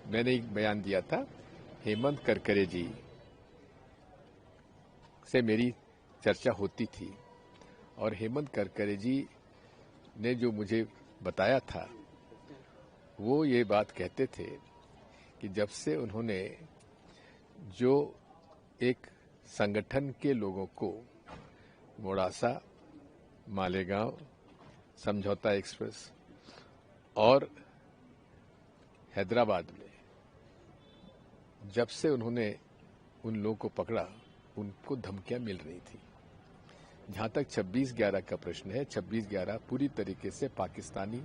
मैंने एक बयान दिया था, हेमंत करकरे जी से मेरी चर्चा होती थी और हेमंत करकरे जी ने जो मुझे बताया था वो ये बात कहते थे कि जब से उन्होंने जो एक संगठन के लोगों को मोड़ासा, मालेगांव, समझौता एक्सप्रेस और हैदराबाद में जब से उन्होंने उन लोगों को पकड़ा, उनको धमकियां मिल रही थी। जहां तक 26/11 का प्रश्न है, 26/11 पूरी तरीके से पाकिस्तानी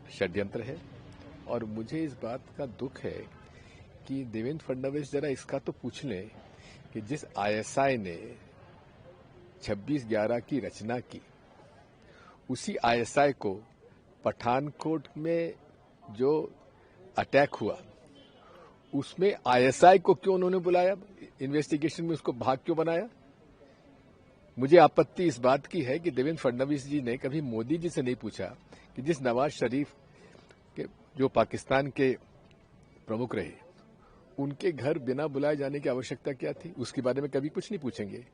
षड्यंत्र है और मुझे इस बात का दुख है कि देवेंद्र फडणवीस जरा इसका तो पूछ लें कि जिस आईएसआई ने 26/11 की रचना की, उसी आईएसआई को पठानकोट में जो अटैक हुआ उसमें आईएसआई को क्यों उन्होंने बुलाया, इन्वेस्टिगेशन में उसको भाग क्यों बनाया। मुझे आपत्ति इस बात की है कि देवेंद्र फडणवीस जी ने कभी मोदी जी से नहीं पूछा कि जिस नवाज शरीफ के जो पाकिस्तान के प्रमुख रहे, उनके घर बिना बुलाए जाने की आवश्यकता क्या थी, उसके बारे में कभी कुछ नहीं पूछेंगे।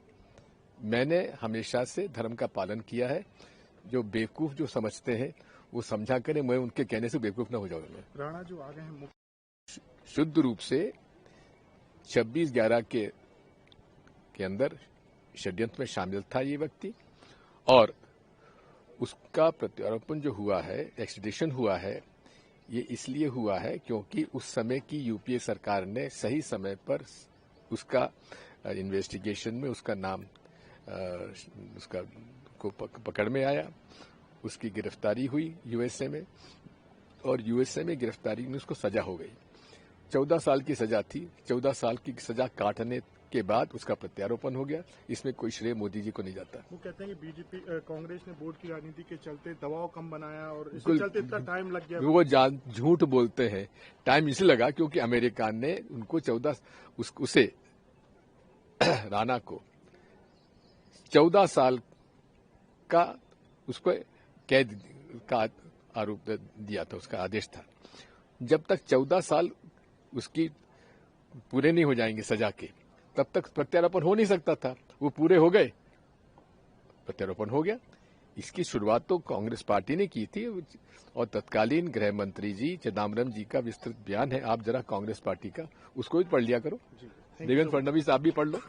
मैंने हमेशा से धर्म का पालन किया है। जो बेवकूफ जो समझते हैं वो समझा करें, मैं उनके कहने से बेवकूफ न हो जाऊंगा। राणा जो आ गए हैं शुद्ध रूप से 26/11 के अंदर षड्यंत्र में शामिल था ये व्यक्ति और उसका प्रत्यारोपण जो हुआ है, एक्सट्रेडिशन हुआ है, ये इसलिए हुआ है क्योंकि उस समय की यूपीए सरकार ने सही समय पर उसका इन्वेस्टिगेशन में उसका नाम उसका को पकड़ में आया, उसकी गिरफ्तारी हुई यूएसए में और यूएसए में गिरफ्तारी में उसको सजा हो गई। 14 साल की सजा थी। 14 साल की सजा काटने के बाद उसका प्रत्यारोपण हो गया। इसमें कोई श्रेय मोदी जी को नहीं जाता। वो कहते हैं कि बीजेपी कांग्रेस ने वोट की राजनीति के चलते दबाव कम बनाया और इसके चलते इतना टाइम लग गया। वो झूठ बोलते हैं। टाइम इसलिए लगा क्योंकि अमेरिका ने उनको 14 उसे राणा को 14 साल का उसको कैद का आरोप दिया था, उसका आदेश था। जब तक 14 साल उसकी पूरे नहीं हो जाएंगे सजा के, तब तक प्रत्यारोपण हो नहीं सकता था। वो पूरे हो गए, प्रत्यारोपण हो गया। इसकी शुरुआत तो कांग्रेस पार्टी ने की थी और तत्कालीन गृह मंत्री जी चिदम्बरम जी का विस्तृत बयान है, आप जरा कांग्रेस पार्टी का उसको भी पढ़ लिया करो। देवेंद्र फडणवीस आप भी पढ़ लो।